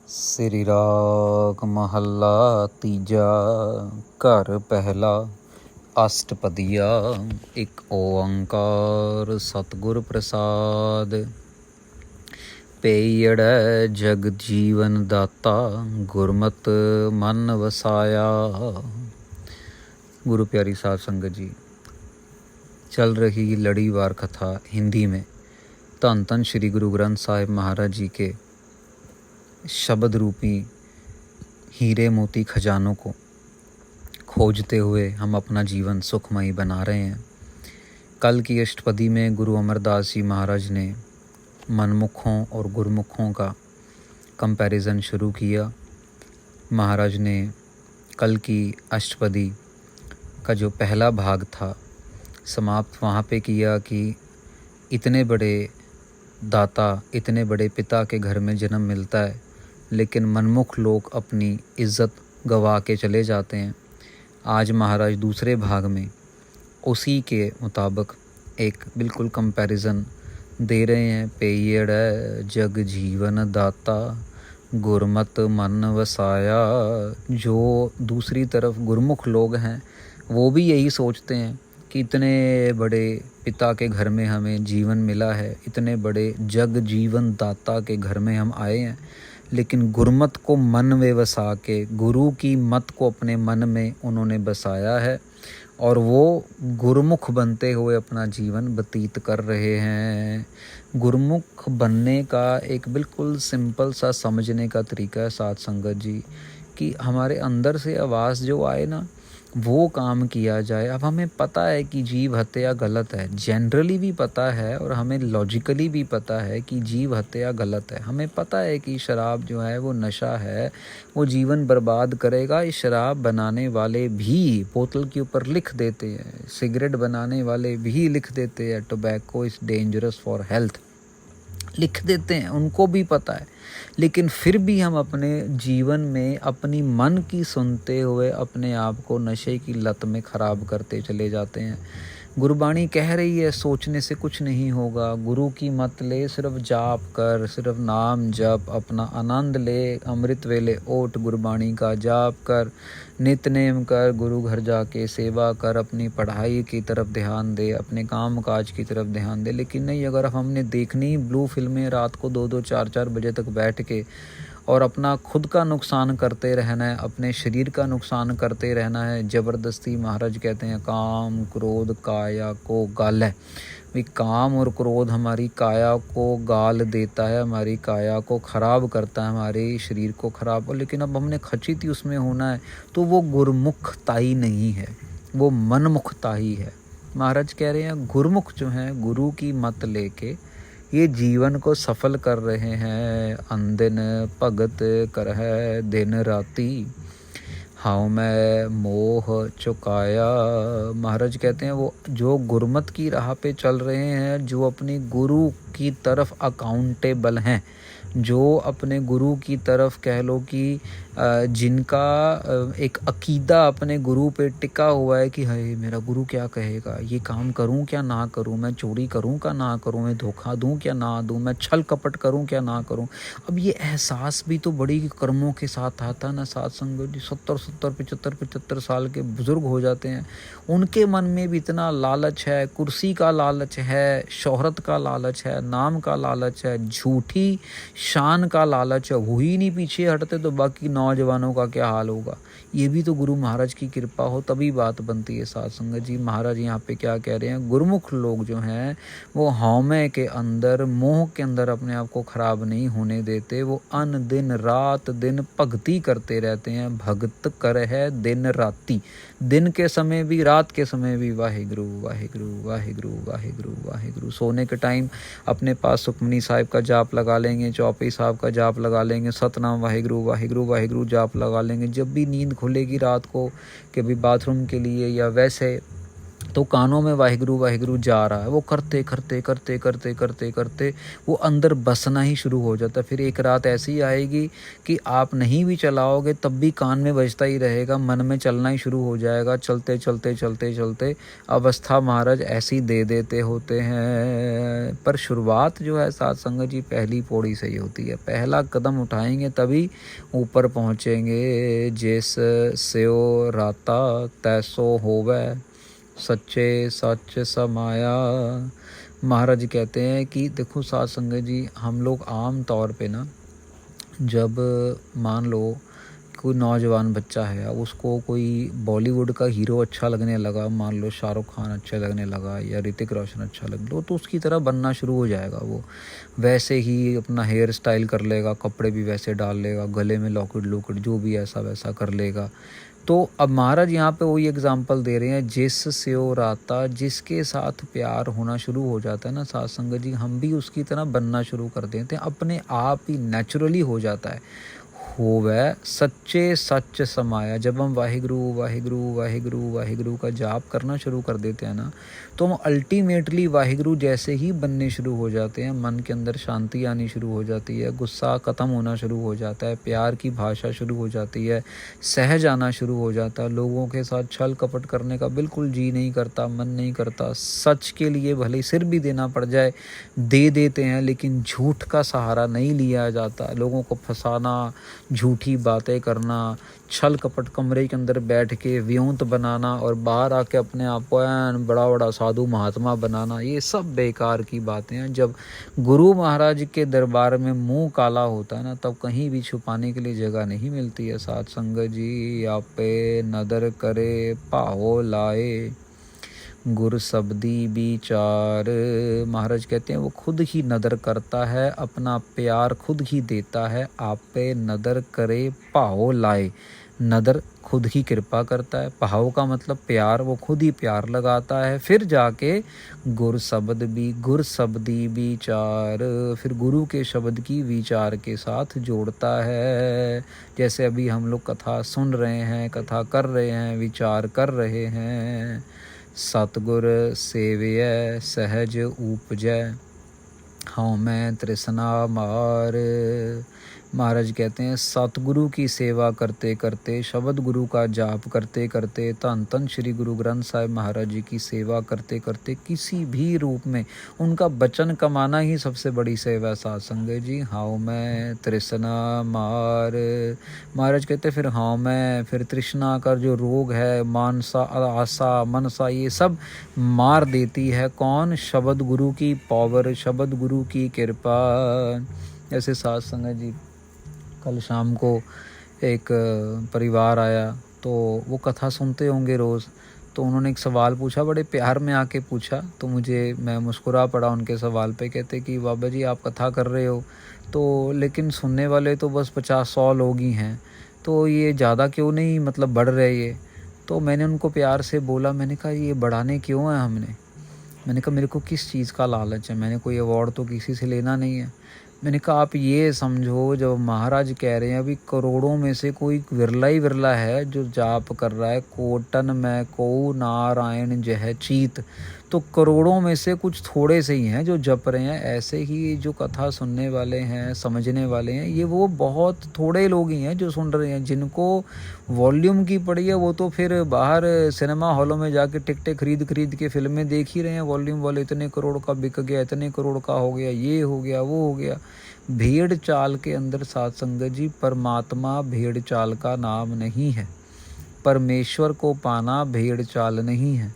ਸ੍ਰੀ ਰਾਗ ਮਹੱਲਾ ਤੀਜਾ। ਘਰ ਪਹਿਲਾ ਅਸ਼ਟਪਦੀਆ। ਇੱਕ ਓੰਕਾਰ ਸਤਿਗੁਰ ਪ੍ਰਸਾਦ। ਪਈੜੈ ਜਗ ਜੀਵਨ ਦਾਤਾ, ਗੁਰਮਤਿ ਮਨ ਵਸਾਇਆ। गुरु प्यारी साध संगत जी, चल रही लड़ीवार कथा हिंदी में धन धन श्री गुरु ग्रंथ साहिब महाराज जी के शब्द रूपी हीरे मोती खजानों को खोजते हुए हम अपना जीवन सुखमयी बना रहे हैं। कल की अष्टपदी में गुरु अमरदास जी महाराज ने मनमुखों और गुरमुखों का कंपैरिजन शुरू किया। महाराज ने कल की अष्टपदी का जो पहला भाग था समाप्त वहाँ पे किया कि इतने बड़े दाता, इतने बड़े पिता के घर में जन्म मिलता है, लेकिन मनमुख लोग अपनी इज्जत गंवा के चले जाते हैं। आज महाराज दूसरे भाग में उसी के मुताबिक एक बिल्कुल कंपैरिजन दे रहे हैं। पेयड़ जग जीवन दाता, गुरमत मन वसाया। जो दूसरी तरफ गुरमुख लोग हैं वो भी यही सोचते हैं कि इतने बड़े पिता के घर में हमें जीवन मिला है, इतने बड़े जग जीवन दाता के घर में हम आए हैं, लेकिन गुरमत को मन में बसा के, गुरु की मत को अपने मन में उन्होंने बसाया है और वो गुरमुख बनते हुए अपना जीवन व्यतीत कर रहे हैं। गुरमुख बनने का एक बिल्कुल सिंपल सा समझने का तरीका है साध संगत जी, कि हमारे अंदर से आवाज़ जो आए ना वो काम किया जाए। अब हमें पता है कि जीव हत्या गलत है, जनरली भी पता है, और हमें लॉजिकली भी पता है कि जीव हत्या गलत है। हमें पता है कि शराब जो है वो नशा है, वो जीवन बर्बाद करेगा। इस शराब बनाने वाले भी बोतल के ऊपर लिख देते हैं, सिगरेट बनाने वाले भी लिख देते हैं tobacco is dangerous for health, लिख देते हैं, उनको भी पता है। लेकिन फिर भी हम अपने जीवन में अपनी मन की सुनते हुए अपने आप को नशे की लत में ख़राब करते चले जाते हैं। गुरबाणी कह रही है सोचने से कुछ नहीं होगा, गुरु की मत ले, सिर्फ जाप कर, सिर्फ नाम जप, अपना आनंद ले, अमृत वेले ओट गुरबाणी का जाप कर, नितनेम कर, गुरु घर जाके सेवा कर, अपनी पढ़ाई की तरफ ध्यान दे, अपने काम काज की तरफ ध्यान दे। लेकिन नहीं, अगर हमने देखनी ब्लू फिल्में रात को 2-2 4-4 बजे तक बैठ के और अपना खुद का नुकसान करते रहना है, अपने शरीर का नुकसान करते रहना है ज़बरदस्ती। महाराज कहते हैं काम क्रोध काया को गाल है। भी काम और क्रोध हमारी काया को गाल देता है, हमारी काया को ख़राब करता है, हमारे शरीर को ख़राब। लेकिन अब हमने खचित ही उसमें होना है, तो वो गुरमुखताई नहीं है, वो मनमुखताई है। महाराज कह रहे हैं गुरमुख जो हैं गुरु की मत लेके ये जीवन को सफल कर रहे हैं। अंदिन भगत करहै दिन राती, हाँ मैं मोह चुकाया। महाराज कहते हैं वो जो गुरमत की राह पे चल रहे हैं, जो अपनी गुरु की तरफ अकाउंटेबल हैं, जो अपने गुरु की तरफ कह लो कि जिनका एक अकीदा अपने गुरु पे टिका हुआ है कि हाय मेरा गुरु क्या कहेगा, ये काम करूं क्या ना करूं, मैं चोरी करूं क्या ना करूं, मैं धोखा दूं क्या ना दूं, मैं छल कपट करूं क्या ना करूं। अब ये एहसास भी तो बड़ी कर्मों के साथ आता ना साथ संगत जी। 70-75 साल के बुजुर्ग हो जाते हैं, उनके मन में भी इतना लालच है, कुर्सी का लालच है, शोहरत का लालच है, नाम का लालच है, झूठी शान का लालच है, वही नहीं पीछे हटते तो बाकी नौजवानों का क्या हाल होगा। ये भी तो गुरु महाराज की कृपा हो तभी बात बनती है साध संगत जी। महाराज यहाँ पे क्या कह रहे हैं, गुरमुख लोग जो हैं वो हौमे के अंदर, मोह के अंदर अपने आप को खराब नहीं होने देते। वो अन दिन रात दिन भक्ति करते रहते हैं। भगत कर है दिन राती, दिन के समय भी रात के समय भी वाहिगुरु वाहिगुरु वाहिगुरु वाहिगुरु वाहिगुरु। सोने के टाइम अपने पास सुखमनी साहिब का जाप लगा लेंगे, चौपई साहब का जाप लगा लेंगे, सतनाम वाहिगुरु वाहिगुरु वाहिगुरु जाप लगा लेंगे। जब भी नींद खुलेगी रात को कि भी बाथरूम के लिए या वैसे तो कानों में वाहिगुरु वाहिगुरु जा रहा है, वो करते करते करते करते करते करते वो अंदर बसना ही शुरू हो जाता है। फिर एक रात ऐसी आएगी कि आप नहीं भी चलाओगे तब भी कान में बजता ही रहेगा, मन में चलना ही शुरू हो जाएगा। चलते चलते चलते चलते अवस्था महाराज ऐसी दे देते होते हैं। पर शुरुआत जो है साध संगत जी पहली पौड़ी से ही होती है। पहला कदम उठाएंगे तभी ऊपर पहुँचेंगे। जिस स्यो राता तैसो होवे, सच्चे सच समाया। महाराज कहते हैं कि देखो साध संगत जी, हम लोग आम तौर पे ना, जब मान लो कोई नौजवान बच्चा है, अब उसको कोई बॉलीवुड का हीरो अच्छा लगने लगा, मान लो शाहरुख खान अच्छा लगने लगा या ऋतिक रोशन अच्छा लग लो, तो उसकी तरह बनना शुरू हो जाएगा। वो वैसे ही अपना हेयर स्टाइल कर लेगा, कपड़े भी वैसे डाल लेगा, गले में लॉकेट लॉकेट जो भी ऐसा वैसा कर लेगा। तो अब महाराज यहाँ पे वही एग्जाम्पल दे रहे हैं, जिस स्यो राता, जिसके साथ प्यार होना शुरू हो जाता है ना साध संगत जी, हम भी उसकी तरह बनना शुरू कर देते हैं, अपने आप ही नेचुरली हो जाता है। होवे सच्चे सच समाया। जब हम वाहिगुरु वाहिगुरु वाहिगुरु वाहिगुरु का जाप करना शुरू कर देते हैं ना, तो हम अल्टीमेटली वाहिगुरु जैसे ही बनने शुरू हो जाते हैं। मन के अंदर शांति आनी शुरू हो जाती है, गुस्सा ख़त्म होना शुरू हो जाता है, प्यार की भाषा शुरू हो जाती है, सहज आना शुरू हो जाता है। लोगों के साथ छल कपट करने का बिल्कुल जी नहीं करता, मन नहीं करता। सच के लिए भले सिर भी देना पड़ जाए दे देते हैं, लेकिन झूठ का सहारा नहीं लिया जाता। लोगों को फंसाना, झूठी बातें करना, छल कपट, कमरे के अंदर बैठ के व्योंत बनाना और बाहर आके अपने आप को बड़ा बड़ा साधु महात्मा बनाना, ये सब बेकार की बातें हैं। जब गुरु महाराज के दरबार में मुंह काला होता है ना, तब कहीं भी छुपाने के लिए जगह नहीं मिलती है। साध संगत जी आपे नदर करे पाहो लाए, गुर शब्दी विचार। महाराज कहते हैं वो खुद ही नदर करता है, अपना प्यार खुद ही देता है। आप पे नदर करे पाओ लाए, नदर खुद ही कृपा करता है, पाओ का मतलब प्यार, वो खुद ही प्यार लगाता है। फिर जाके गुर शब्दी विचार, फिर गुरु के शब्द की विचार के साथ जोड़ता है। जैसे अभी हम लोग कथा सुन रहे हैं, कथा कर रहे हैं, विचार कर रहे हैं। सतगुर सेवय सहज उपजै, हाँ मैं तृष्णा मार। महाराज कहते हैं सतगुरु की सेवा करते करते, शब्द गुरु का जाप करते करते, धन धन श्री गुरु ग्रंथ साहिब महाराज जी की सेवा करते करते, किसी भी रूप में उनका वचन कमाना ही सबसे बड़ी सेवा साध संगत जी। हाँ मैं तृष्णा मार। महाराज कहते फिर हाँ मैं, फिर तृष्णा का जो रोग है, मानसा आशा मनसा, ये सब मार देती है कौन? शब्द गुरु की पावर, शब्द गुरु की कृपा। ऐसे साध संगत जी कल शाम को एक परिवार आया, तो वो कथा सुनते होंगे रोज़, तो उन्होंने एक सवाल पूछा, बड़े प्यार में आके पूछा, तो मैं मुस्कुरा पड़ा उनके सवाल पे। कहते कि बाबा जी आप कथा कर रहे हो तो, लेकिन सुनने वाले तो बस 50-100 लोग ही हैं, तो ये ज़्यादा क्यों नहीं मतलब बढ़ रहे ये? तो मैंने उनको प्यार से बोला, मैंने कहा ये बढ़ाने क्यों है हमने? मैंने कहा मेरे को किस चीज़ का लालच है, मैंने कोई अवार्ड तो किसी से लेना नहीं है। मैंने कहा आप ये समझो, जब महाराज कह रहे हैं अभी करोड़ों में से कोई विरला ही विरला है जो जाप कर रहा है, कोटन में को नारायण जह चीत, तो करोड़ों में से कुछ थोड़े से ही हैं जो जप रहे हैं। ऐसे ही जो कथा सुनने वाले हैं, समझने वाले हैं, ये वो बहुत थोड़े लोग ही हैं जो सुन रहे हैं। जिनको वॉल्यूम की पड़ी है वो तो फिर बाहर सिनेमा हॉलों में जाके टिकटें खरीद के फिल्में देख ही रहे हैं। वॉल्यूम वाले इतने करोड़ का बिक गया, इतने करोड़ का हो गया, ये हो गया, वो हो गया। भेड़ चाल के अंदर साध संगत जी परमात्मा भेड़ चाल का नाम नहीं है। परमेश्वर को पाना भेड़ चाल नहीं है।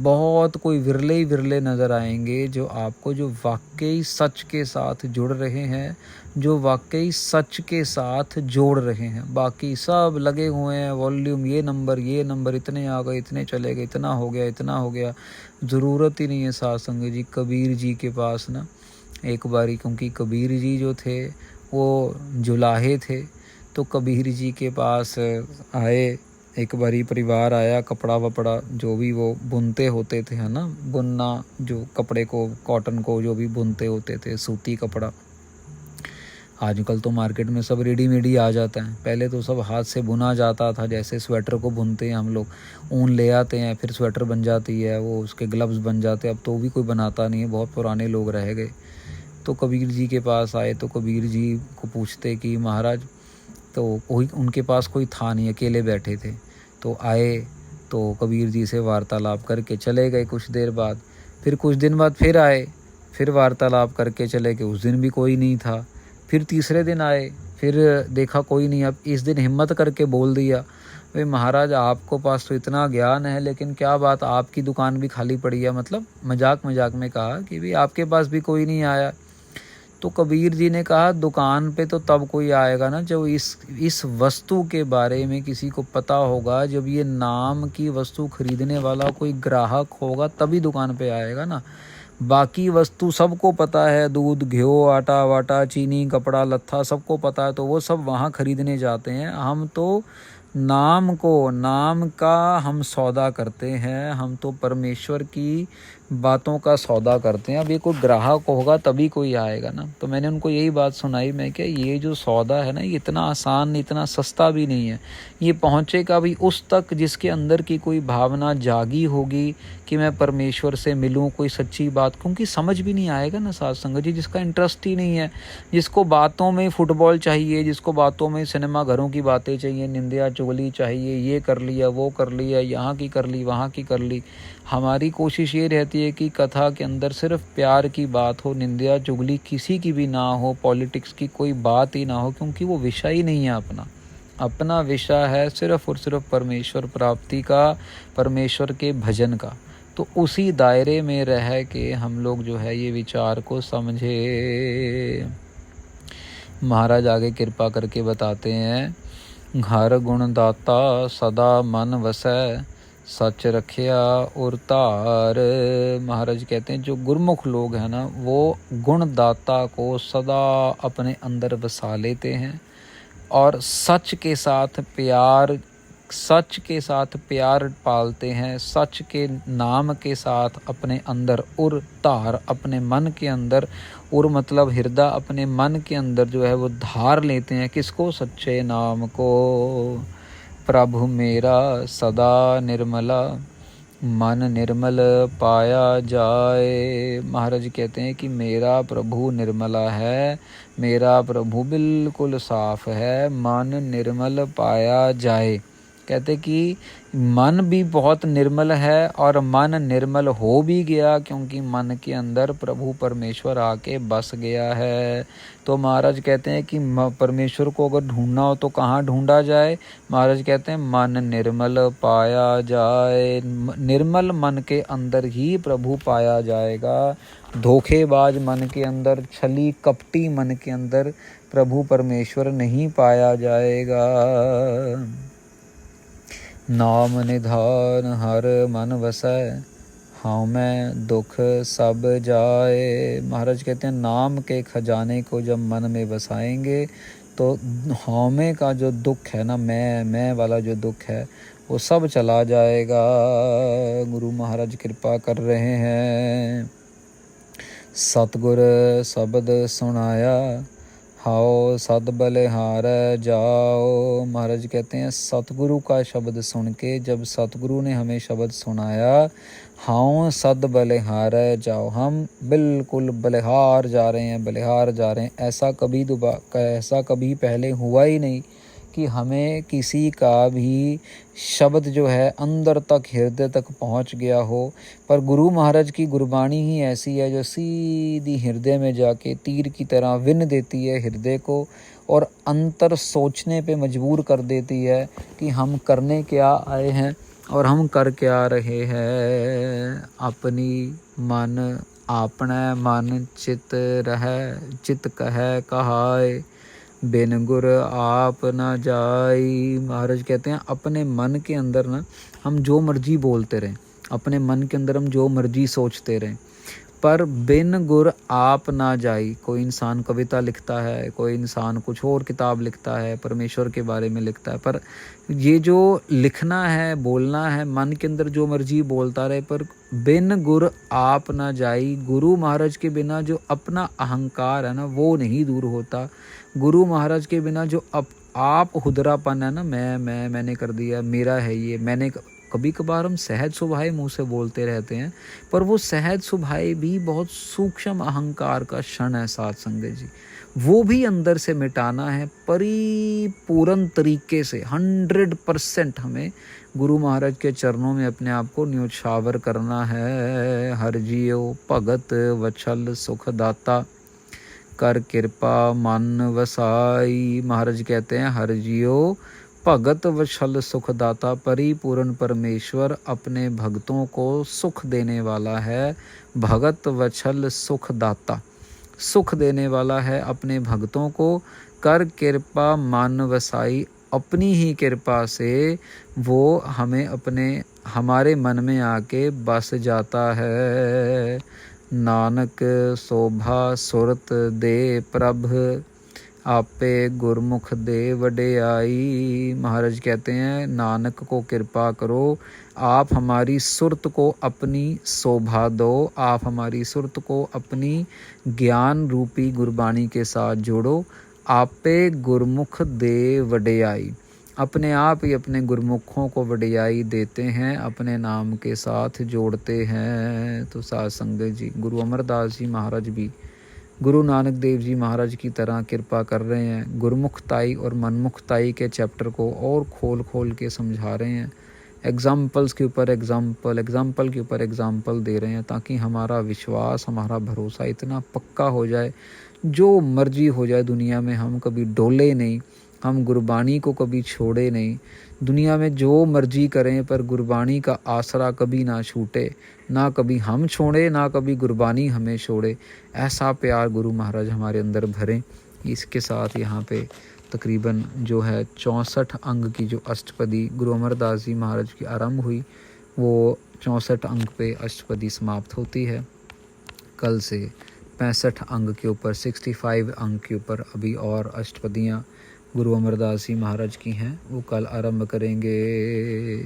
बहुत कोई विरले ही विरले नज़र आएंगे जो आपको, जो वाकई सच के साथ जुड़ रहे हैं, जो वाकई सच के साथ जोड़ रहे हैं। बाकी सब लगे हुए हैं वॉल्यूम, ये नंबर इतने आ गए, इतने चले गए, इतना हो गया, इतना हो गया। ज़रूरत ही नहीं है साध संगत जी। कबीर जी के पास ना एक बारी, क्योंकि कबीर जी जो थे वो जुलाहे थे, तो कबीर जी के पास आए, एक बारी परिवार आया, कपड़ा वपड़ा जो भी वो बुनते होते थे, है ना, बुनना, जो कपड़े को, कॉटन को जो भी बुनते होते थे, सूती कपड़ा आजकल तो मार्केट में सब रेडीमेड ही आ जाता है, पहले तो सब हाथ से बुना जाता था। जैसे स्वेटर को बुनते हैं हम लोग, ऊन ले आते हैं, फिर स्वेटर बन जाती है, वो उसके ग्लव्स बन जाते हैं। अब तो भी कोई बनाता नहीं है, बहुत पुराने लोग रह गए। तो कबीर जी के पास आए तो कबीर जी को पूछते कि महाराज, तो कोई उनके पास कोई था नहीं, अकेले बैठे थे। तो आए तो कबीर जी से वार्तालाप करके चले गए। कुछ देर बाद, फिर कुछ दिन बाद फिर आए, फिर वार्तालाप करके चले गए। उस दिन भी कोई नहीं था। फिर तीसरे दिन आए, फिर देखा कोई नहीं। अब इस दिन हिम्मत करके बोल दिया, भाई महाराज आपको पास तो इतना ज्ञान है, लेकिन क्या बात आपकी दुकान भी खाली पड़ी है। मतलब मजाक मजाक में कहा कि भाई आपके पास भी कोई नहीं आया। तो कबीर जी ने कहा, दुकान पे तो तब कोई आएगा ना जब इस वस्तु के बारे में किसी को पता होगा। जब ये नाम की वस्तु खरीदने वाला कोई ग्राहक होगा तभी दुकान पे आएगा ना। बाकी वस्तु सबको पता है, दूध घ्यो आटा वाटा चीनी कपड़ा लत्था सबको पता है, तो वो सब वहाँ खरीदने जाते हैं। हम तो नाम का हम सौदा करते हैं, हम तो परमेश्वर की बातों का सौदा करते हैं। अब ये कोई ग्राहक होगा तभी कोई आएगा ना। तो मैंने उनको यही बात सुनाई, मैं क्या ये जो सौदा है ना, ये इतना आसान इतना सस्ता भी नहीं है। ये पहुँचेगा भी उस तक जिसके अंदर की कोई भावना जागी होगी कि मैं परमेश्वर से मिलूं, कोई सच्ची बात। क्योंकि समझ भी नहीं आएगा ना साध संगत जी, जिसका इंटरेस्ट ही नहीं है, जिसको बातों में फुटबॉल चाहिए, जिसको बातों में सिनेमा घरों की बातें चाहिए, निंदिया चुगली चाहिए, ये कर लिया वो कर लिया, यहाँ की कर ली वहाँ की कर ली। हमारी कोशिश ये रहती है कि कथा के अंदर सिर्फ प्यार की बात हो, निंदिया चुगली किसी की भी ना हो, पॉलिटिक्स की कोई बात ही ना हो, क्योंकि वो विषय ही नहीं है अपना। अपना विषय है सिर्फ और सिर्फ परमेश्वर प्राप्ति का, परमेश्वर के भजन का। तो उसी दायरे में रह के हम लोग जो है ये विचार को समझे। महाराज आगे कृपा करके बताते हैं, घर गुण दाता सदा मन वसै, सच रखिया और तार। महाराज कहते हैं जो गुरमुख लोग हैं ना, वो गुणदाता को सदा अपने अंदर बसा लेते हैं और सच के साथ प्यार पालते हैं। सच के नाम के साथ अपने अंदर उर धार, अपने मन के अंदर उर मतलब हृदय, अपने मन के अंदर जो है वो धार लेते हैं। किसको? सच्चे नाम को। प्रभु मेरा सदा निर्मला, मन निर्मल पाया जाए। महाराज कहते हैं कि मेरा प्रभु निर्मला है, मेरा प्रभु बिल्कुल साफ है, मन निर्मल पाया जाए। कहते कि मन भी बहुत निर्मल है और मन निर्मल हो भी गया, क्योंकि मन के अंदर प्रभु परमेश्वर आके बस गया है। तो महाराज कहते हैं कि परमेश्वर को अगर ढूंढना हो तो कहाँ ढूंढा जाए? महाराज कहते हैं मन निर्मल पाया जाए। निर्मल मन के अंदर ही प्रभु पाया जाएगा। धोखेबाज मन के अंदर, छली कपटी मन के अंदर प्रभु परमेश्वर नहीं पाया जाएगा। नाम निधान हर मन वसै, हाँ मैं दुख सब जाए। महाराज कहते हैं नाम के खजाने को जब मन में बसाएंगे तो हमें का जो दुख है ना, मैं वाला जो दुख है वो सब चला जाएगा। गुरु महाराज कृपा कर रहे हैं। सतगुर शब्द सुनाया, हाओ सद बलिहार जाओ। महाराज कहते हैं सतगुरु का शब्द सुन के, जब सतगुरु ने हमें शब्द सुनाया, हाओ सद बलिहार जाओ, हम बिल्कुल बलिहार जा रहे हैं, बलिहार जा रहे हैं। ऐसा कभी पहले हुआ ही नहीं कि हमें किसी का भी शब्द जो है अंदर तक, हृदय तक पहुंच गया हो। पर गुरु महाराज की गुरबाणी ही ऐसी है जो सीधी हृदय में जाके तीर की तरह विन देती है हृदय को, और अंतर सोचने पे मजबूर कर देती है कि हम करने क्या आए हैं और हम कर क्या रहे हैं। अपनी मन आपने मन चित रहे, चित कहे कहाय, बिन गुर आप न जाई। महाराज कहते हैं अपने मन के अंदर ना हम जो मर्जी बोलते रहें, अपने मन के अंदर हम जो मर्जी सोचते रहें, पर बिन गुर आप ना जाई। कोई इंसान कविता लिखता है, कोई इंसान कुछ और किताब लिखता है, परमेश्वर के बारे में लिखता है, पर ये जो लिखना है, बोलना है, मन के अंदर जो मर्जी बोलता रहे, पर बिन गुर आप ना जाई। गुरु महाराज के बिना जो अपना अहंकार है ना वो नहीं दूर होता, गुरु महाराज के बिना जो आप हुदरापन है ना, मैंने कर दिया, मेरा है ये, मैंने, कभी कभार हम सहज स्वभाव मुंह से बोलते रहते हैं, पर वो सहज स्वभाव भी बहुत सूक्ष्म अहंकार का क्षण है साथ संगत जी। वो भी अंदर से मिटाना है परिपूर्ण तरीके से। 100% हमें गुरु महाराज के चरणों में अपने आप को न्योछावर करना है। हर जियो भगत वछल सुखदाता, कर कृपा मन वसाई। महाराज कहते हैं हर जियो भगत वछल सुखदाता, परिपूर्ण परमेश्वर अपने भक्तों को सुख देने वाला है। भगत वछल सुखदाता, सुख देने वाला है अपने भक्तों को। कर कृपा मान वसाई, अपनी ही कृपा से वो हमें हमारे मन में आके बस जाता है। नानक शोभा सुरत दे प्रभ, आपे गुरमुख दे वडियाई। महाराज कहते हैं नानक को कृपा करो, आप हमारी सुरत को अपनी शोभा दो, आप हमारी सुरत को अपनी ज्ञान रूपी गुरबाणी के साथ जोड़ो। आपे गुरमुख दे वडियाई, अपने आप ही अपने गुरमुखों को वडियाई देते हैं, अपने नाम के साथ जोड़ते हैं। तो साध संगत जी, गुरु अमरदास जी महाराज भी गुरु नानक देव जी महाराज की तरह कृपा कर रहे हैं। गुरमुखताई और मनमुखताई के चैप्टर को और खोल के समझा रहे हैं। एग्जाम्पल्स के ऊपर एग्जाम्पल के ऊपर एग्जाम्पल दे रहे हैं, ताकि हमारा विश्वास, हमारा भरोसा इतना पक्का हो जाए, जो मर्जी हो जाए दुनिया में हम कभी डोले नहीं, हम गुरबाणी को कभी छोड़े नहीं। दुनिया में जो मर्जी करें पर गुरबाणी का आसरा कभी ना छूटे, ना कभी हम छोड़े, ना कभी गुरबाणी हमें छोड़े। ऐसा प्यार गुरु महाराज हमारे अंदर भरें। इसके साथ यहाँ पे तकरीबन जो है 64 अंग की जो अष्टपदी गुरु अमरदास जी महाराज की आरंभ हुई, वो 64 अंग पे अष्टपदी समाप्त होती है। कल से 65 अंग के ऊपर, 65 अंग के ऊपर अभी और अष्टपदियाँ गुरु अमरदास जी महाराज की हैं, वो कल आरंभ करेंगे।